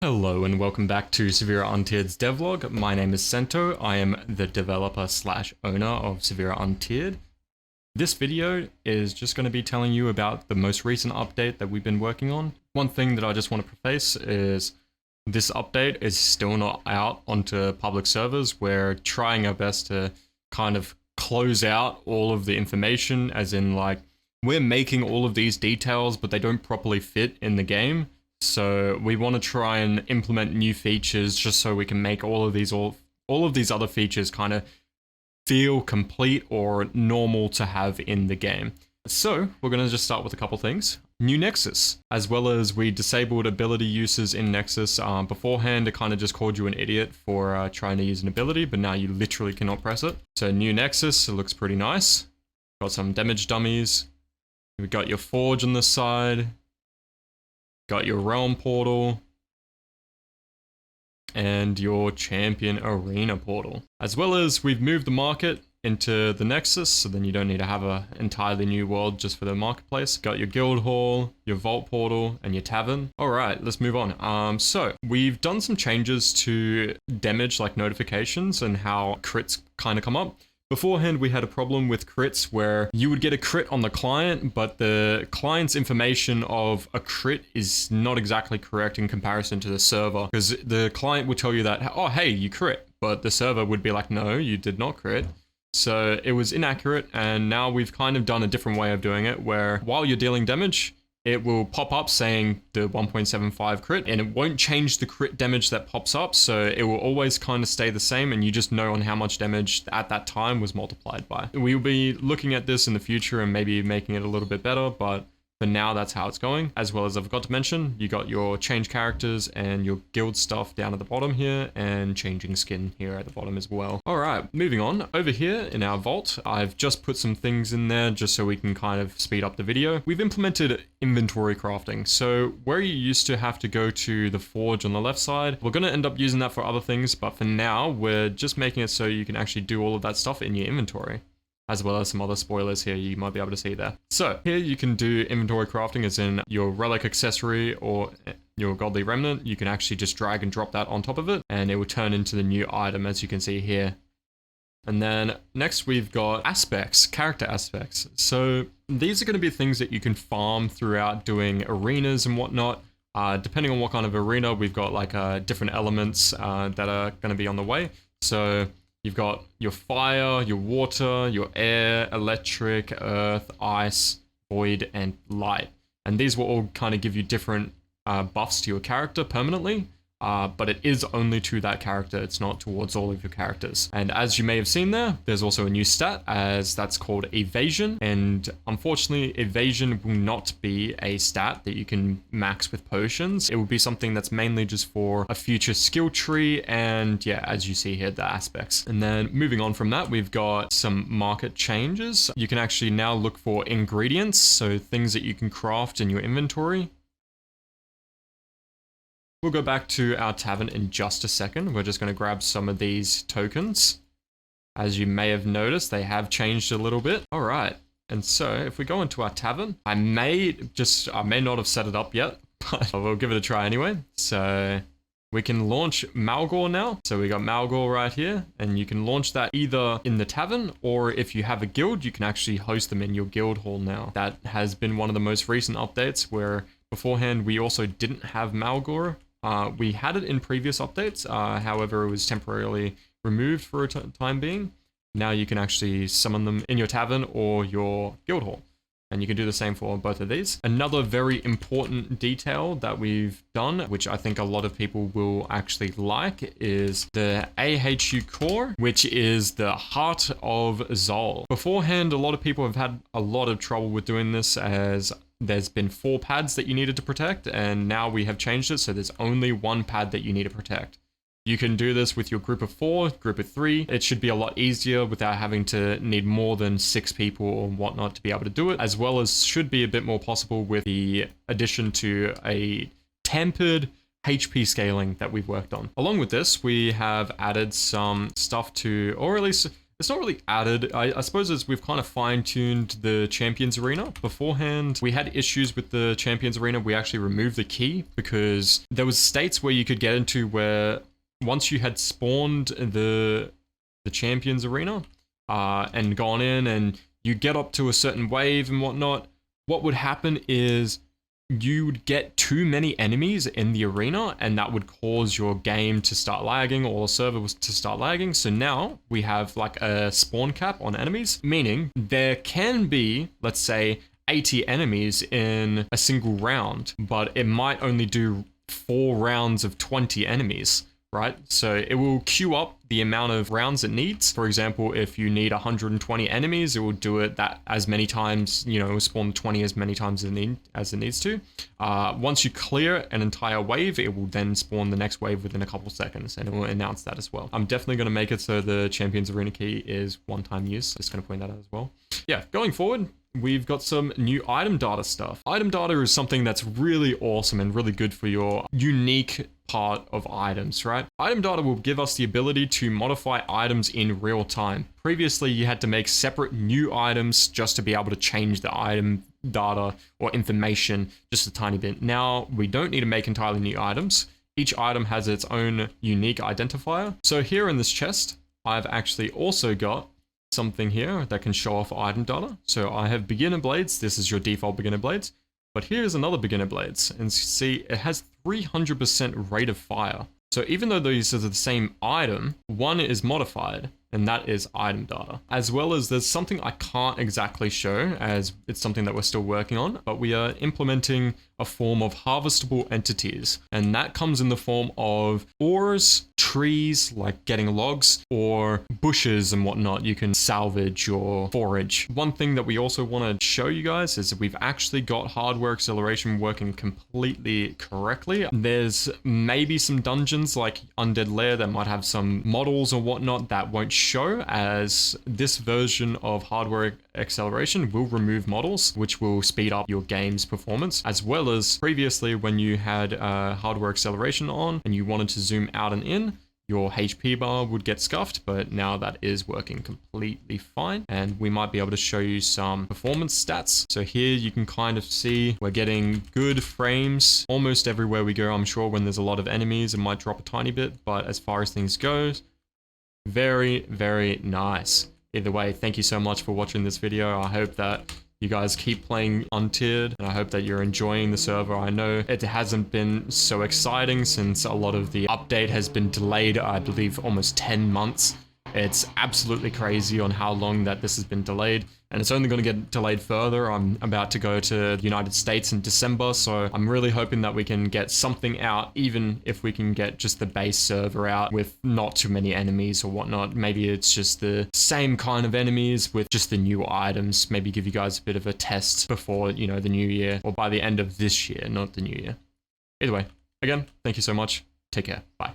Hello and welcome back to Severe Untiered's devlog. My name is Sento. I am the developer slash owner of Severe Untiered. This video is just going to be telling you about the most recent update that we've been working on. One thing that I just want to preface is this update is still not out onto public servers. We're trying our best to kind of close out all of the information, as in like we're making all of these details but they don't properly fit in the game. So we want to try and implement new features just so we can make all of these other features kind of feel complete or normal to have in the game. So we're going to just start with a couple things. New Nexus, as well as we disabled ability uses in Nexus. Beforehand, it kind of just called you an idiot for trying to use an ability, but now you literally cannot press it. So new Nexus, it looks pretty nice. Got some damage dummies. We've got your Forge on the side. Got your Realm Portal, and your Champion Arena Portal. As well as we've moved the market into the Nexus, so then you don't need to have an entirely new world just for the marketplace. Got your Guildhall, your Vault Portal, and your Tavern. Alright, let's move on. So we've done some changes to damage, like notifications, and how crits kind of come up. Beforehand, we had a problem with crits where you would get a crit on the client, but the client's information of a crit is not exactly correct in comparison to the server, because the client would tell you that, oh, hey, you crit, but the server would be like, no, you did not crit. So it was inaccurate, and now we've kind of done a different way of doing it, where while you're dealing damage, it will pop up saying the 1.75 crit, and it won't change the crit damage that pops up, so it will always kind of stay the same, and you just know on how much damage at that time was multiplied by. We will be looking at this in the future and maybe making it a little bit better, but for now, that's how it's going. As well as I forgot to mention, you got your change characters and your guild stuff down at the bottom here, and changing skin here at the bottom as well. All right, moving on. Over here in our vault, I've just put some things in there just so we can kind of speed up the video. We've implemented inventory crafting. So where you used to have to go to the forge on the left side, we're going to end up using that for other things, but for now, we're just making it so you can actually do all of that stuff in your inventory, as well as some other spoilers here you might be able to see there. So here you can do inventory crafting, as in your relic accessory or your godly remnant. You can actually just drag and drop that on top of it, and it will turn into the new item, as you can see here. And then next we've got aspects, character aspects. So these are going to be things that you can farm throughout doing arenas and whatnot. Depending on what kind of arena, we've got like different elements that are going to be on the way. So you've got your fire, your water, your air, electric, earth, ice, void, and light. And these will all kind of give you different buffs to your character permanently, but it is only to that character. It's not towards all of your characters. And as you may have seen there, there's also a new stat, as that's called Evasion. And unfortunately, Evasion will not be a stat that you can max with potions. It will be something that's mainly just for a future skill tree, and yeah, as you see here, the aspects. And then moving on from that, we've got some market changes. You can actually now look for ingredients, so things that you can craft in your inventory. We'll go back to our tavern in just a second. We're just going to grab some of these tokens. As you may have noticed, they have changed a little bit. All right. And so if we go into our tavern, I may not have set it up yet, but we'll give it a try anyway. So we can launch Malgor now. So we got Malgor right here, and you can launch that either in the tavern, or if you have a guild, you can actually host them in your guild hall now. That has been one of the most recent updates, where beforehand we also didn't have Malgor. We had it in previous updates, however, it was temporarily removed for a time being. Now you can actually summon them in your tavern or your guild hall, and you can do the same for both of these. Another very important detail that we've done, which I think a lot of people will actually like, is the AHU core, which is the Heart of Zol. Beforehand, a lot of people have had a lot of trouble with doing this, as there's been 4 pads that you needed to protect, and now we have changed it, so there's only 1 pad that you need to protect. You can do this with your group of 4, group of 3. It should be a lot easier without having to need more than 6 people or whatnot to be able to do it, as well as should be a bit more possible with the addition to a tempered HP scaling that we've worked on. Along with this, we have added some stuff to, or at least it's not really added. I suppose as we've kind of fine-tuned the Champions Arena. Beforehand, we had issues with the Champions Arena. We actually removed the key because there was states where you could get into where once you had spawned the Champions Arena and gone in and you get up to a certain wave and whatnot, what would happen is you would get too many enemies in the arena and that would cause your game to start lagging or the server was to start lagging. So now we have like a spawn cap on enemies, meaning there can be, let's say, 80 enemies in a single round, but it might only do 4 rounds of 20 enemies, right? So it will queue up the amount of rounds it needs. For example, if you need 120 enemies, it will do it that as many times, you know, it will spawn 20 as many times as it needs to. Once you clear an entire wave, it will then spawn the next wave within a couple seconds, and it will announce that as well. I'm definitely going to make it so the Champions Arena key is one-time use. Just going to point that out as well. Yeah, going forward, we've got some new item data stuff. Item data is something that's really awesome and really good for your unique part of items, right? Item data will give us the ability to modify items in real time. Previously, you had to make separate new items just to be able to change the item data or information just a tiny bit. Now, we don't need to make entirely new items. Each item has its own unique identifier. So here in this chest, I've actually also got something here that can show off item data. So I have beginner blades. This is your default beginner blades. But here's another beginner blades, and see it has 300% rate of fire. So even though these are the same item, one is modified, and that is item data. As well as there's something I can't exactly show, as it's something that we're still working on, but we are implementing a form of harvestable entities, and that comes in the form of ores, trees, like getting logs, or bushes and whatnot you can salvage or forage. One thing that we also want to show you guys is that we've actually got hardware acceleration working completely correctly. There's maybe some dungeons like Undead Lair that might have some models or whatnot that won't show, as this version of hardware acceleration will remove models, which will speed up your game's performance, as well as previously when you had hardware acceleration on and you wanted to zoom out and in, your HP bar would get scuffed, but now that is working completely fine, and we might be able to show you some performance stats. So here you can kind of see we're getting good frames almost everywhere we go. I'm sure when there's a lot of enemies, it might drop a tiny bit, but as far as things go, very, very nice. Either way, thank you so much for watching this video. I hope that you guys keep playing Untiered, and I hope that you're enjoying the server. I know it hasn't been so exciting since a lot of the update has been delayed, I believe almost 10 months. It's absolutely crazy on how long that this has been delayed, and it's only going to get delayed further. I'm about to go to the United States in December, so I'm really hoping that we can get something out, even if we can get just the base server out with not too many enemies or whatnot. Maybe it's just the same kind of enemies with just the new items. Maybe give you guys a bit of a test before, you know, the new year, or by the end of this year, not the new year. Either way, again, thank you so much. Take care. Bye.